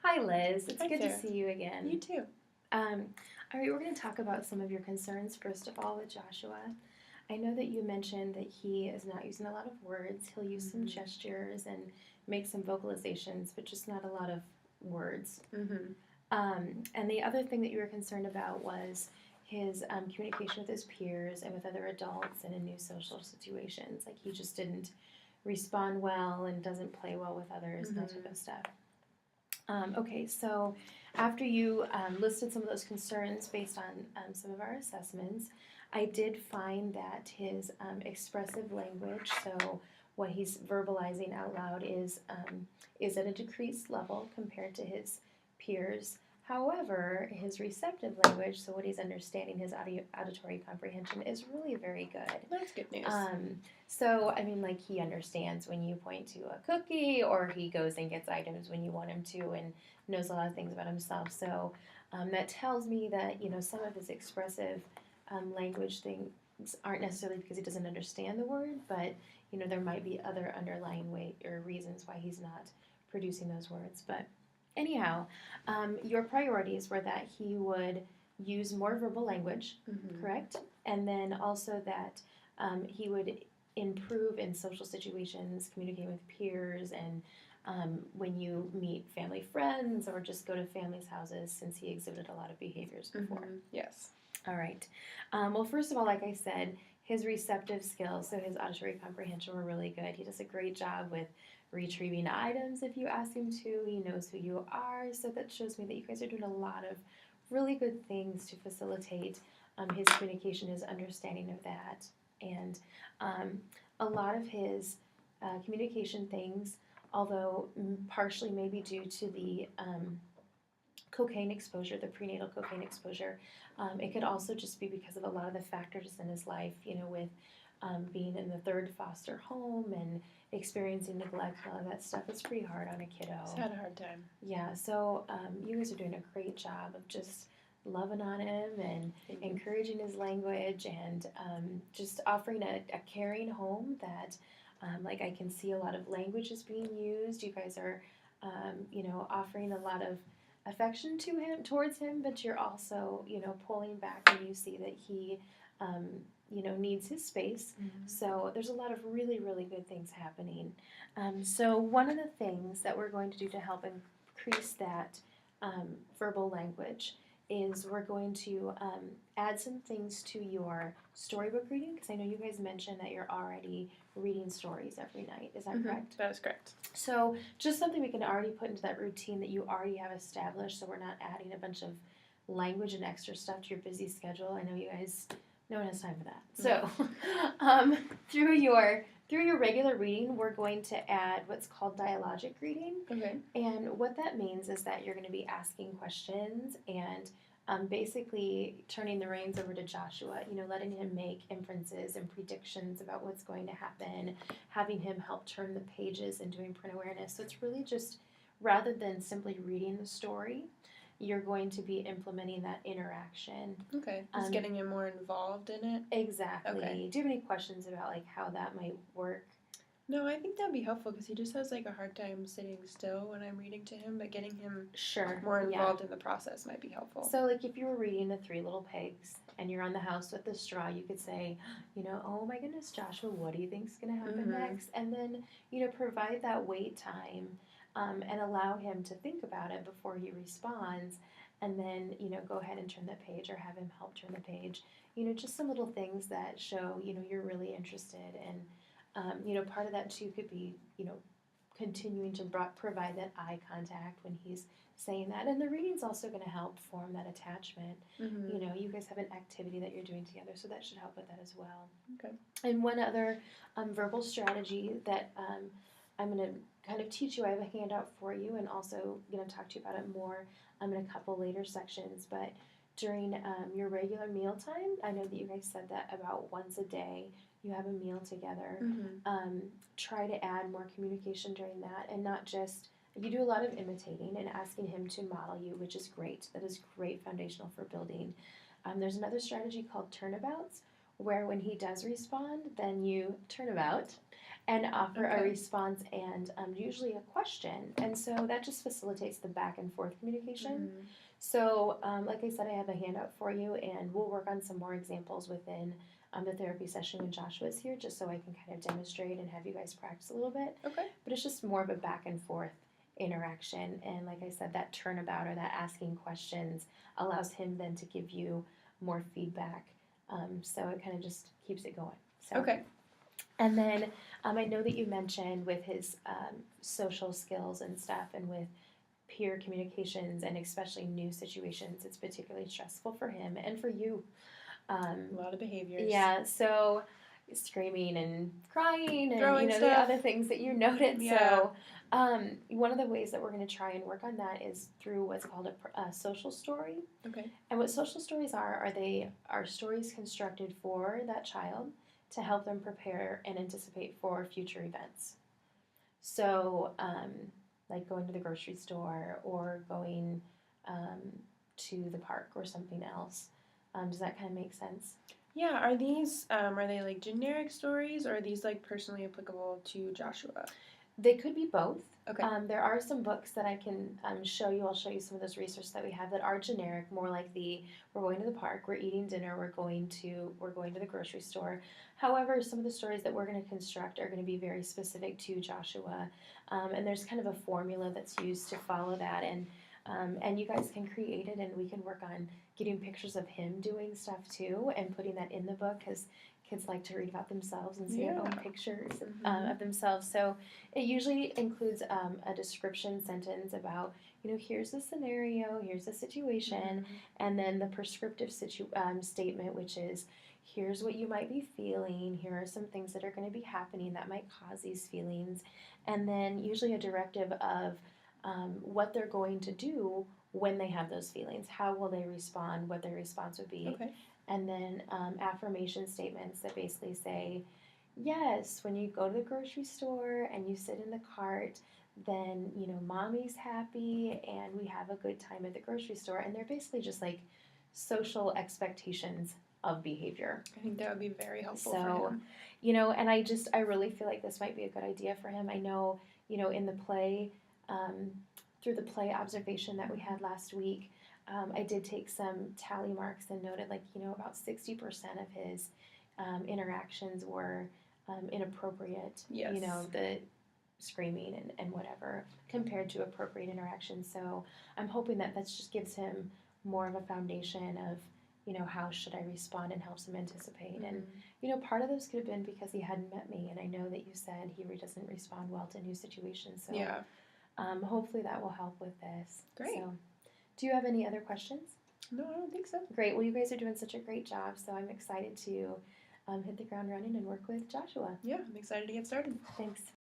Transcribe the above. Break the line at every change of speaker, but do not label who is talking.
Hi, Liz. It's
Hi,
good to
Sarah.
see you again.
You too.
Um, all right, we're going to talk about some of your concerns, first of all, with Joshua. I know that you mentioned that he is not using a lot of words. He'll use some gestures and make some vocalizations, but just not a lot of words.
Mm-hmm.
And the other thing that you were concerned about was his communication with his peers and with other adults and in new social situations. Like he just didn't respond well and doesn't play well with others, that type of stuff. Okay, so after you listed some of those concerns based on some of our assessments, I did find that his expressive language, so what he's verbalizing out loud, is at a decreased level compared to his peers. However, his receptive language, so what he's understanding, his auditory comprehension, is really very good.
That's good news.
So, I mean, like, he understands when you point to a cookie, or he goes and gets items when you want him to, and knows a lot of things about himself. So, that tells me that, some of his expressive language things aren't necessarily because he doesn't understand the word, but, there might be other underlying reasons why he's not producing those words. But anyhow, your priorities were that he would use more verbal language, correct? And then also that he would improve in social situations, communicating with peers, and when you meet family friends or just go to families' houses, since he exhibited a lot of behaviors before.
Yes.
All right. Well, first of all, like I said, his receptive skills, so his auditory comprehension, were really good. He does a great job with retrieving items if you ask him to. He knows who you are, so that shows me that you guys are doing a lot of really good things to facilitate his communication, his understanding of that. And a lot of his communication things, although partially maybe due to the cocaine exposure, the prenatal cocaine exposure, it could also just be because of a lot of the factors in his life, with being in the third foster home and experiencing neglect and all of that stuff. It's pretty hard on a kiddo.
He's had a hard time.
Yeah, so you guys are doing a great job of just loving on him and encouraging his language and just offering a caring home that, like, I can see a lot of languages being used. You guys are, offering a lot of affection towards him, but you're also, pulling back when you see that he, needs his space. So there's a lot of really, really good things happening. So one of the things that we're going to do to help increase that verbal language is we're going to add some things to your storybook reading, because I know you guys mentioned that you're already reading stories every night. Is that correct?
That is correct.
So just something we can already put into that routine that you already have established, so we're not adding a bunch of language and extra stuff to your busy schedule. I know you guys, no one has time for that. So through your regular reading, we're going to add what's called dialogic reading.
Okay.
And what that means is that you're going to be asking questions and basically turning the reins over to Joshua, letting him make inferences and predictions about what's going to happen, having him help turn the pages and doing print awareness. So it's really just, rather than simply reading the story, you're going to be implementing that interaction.
Okay. Just getting him more involved in it?
Exactly.
Okay.
Do you have any questions about, like, how that might work?
No, I think that'd be helpful because he just has like a hard time sitting still when I'm reading to him, but getting him more involved in the process might be helpful.
So, like, if you were reading The Three Little Pigs and you're on the house with the straw, you could say, oh my goodness, Joshua, what do you think's going to happen next? And then, provide that wait time and allow him to think about it before he responds. And then, go ahead and turn the page or have him help turn the page. Just some little things that show, you're really interested. And, part of that too could be, continuing to provide that eye contact when he's saying that. And the reading's also going to help form that attachment. You guys have an activity that you're doing together, so that should help with that as well.
Okay.
And one other verbal strategy that I'm going to kind of teach you, I have a handout for you, and also going to talk to you about it more in a couple later sections. But during your regular meal time, I know that you guys said that about once a day you have a meal together. Try to add more communication during that, and not just, you do a lot of imitating and asking him to model you, which is great. That is great foundational for building. There's another strategy called turnabouts, where when he does respond, then you turn about and offer a response and usually a question. And so that just facilitates the back and forth communication.
Mm-hmm.
So, like I said, I have a handout for you, and we'll work on some more examples within the therapy session when Joshua's here, just so I can kind of demonstrate and have you guys practice a little bit.
Okay.
But it's just more of a back and forth interaction. And like I said, that turnabout or that asking questions allows him then to give you more feedback. So it kind of just keeps it going. So.
Okay.
And then I know that you mentioned with his social skills and stuff and with peer communications and especially new situations, it's particularly stressful for him and for you.
A lot of behaviors.
Yeah, so screaming and crying and
throwing
the
stuff.
other things that you noted.
Yeah.
So one of the ways that we're going to try and work on that is through what's called a social story.
Okay.
And what social stories are stories constructed for that child to help them prepare and anticipate for future events. So like going to the grocery store or going to the park or something else. Does that kind of make sense?
Yeah. Are these are they like generic stories, or are these like personally applicable to Joshua?
They could be both.
Okay.
There are some books that I can show you. I'll show you some of those resources that we have that are generic, more like we're going to the park, we're eating dinner, we're going to the grocery store. However, some of the stories that we're going to construct are going to be very specific to Joshua, and there's kind of a formula that's used to follow that, and you guys can create it, and we can work on getting pictures of him doing stuff too, and putting that in the book because kids like to read about themselves and see their own pictures of themselves. So it usually includes a description sentence about, here's the scenario, here's the situation, and then the prescriptive statement, which is, here's what you might be feeling, here are some things that are going to be happening that might cause these feelings, and then usually a directive of what they're going to do when they have those feelings. How will they respond, what their response would be.
Okay.
And then affirmation statements that basically say, yes, when you go to the grocery store and you sit in the cart, then, mommy's happy and we have a good time at the grocery store. And they're basically just like social expectations of behavior.
I think that would be very helpful for him.
And I really feel like this might be a good idea for him. I know, in the play, through the play observation that we had last week, I did take some tally marks and noted about 60% of his interactions were inappropriate.
Yes.
The screaming and whatever compared to appropriate interactions. So I'm hoping that just gives him more of a foundation of, how should I respond and helps him anticipate. And, part of this could have been because he hadn't met me. And I know that you said he doesn't respond well to new situations. So
yeah.
Hopefully that will help with this.
Great.
So, do you have any other questions?
No, I don't think so.
Great. Well, you guys are doing such a great job, so I'm excited to hit the ground running and work with Joshua.
Yeah, I'm excited to get started.
Thanks.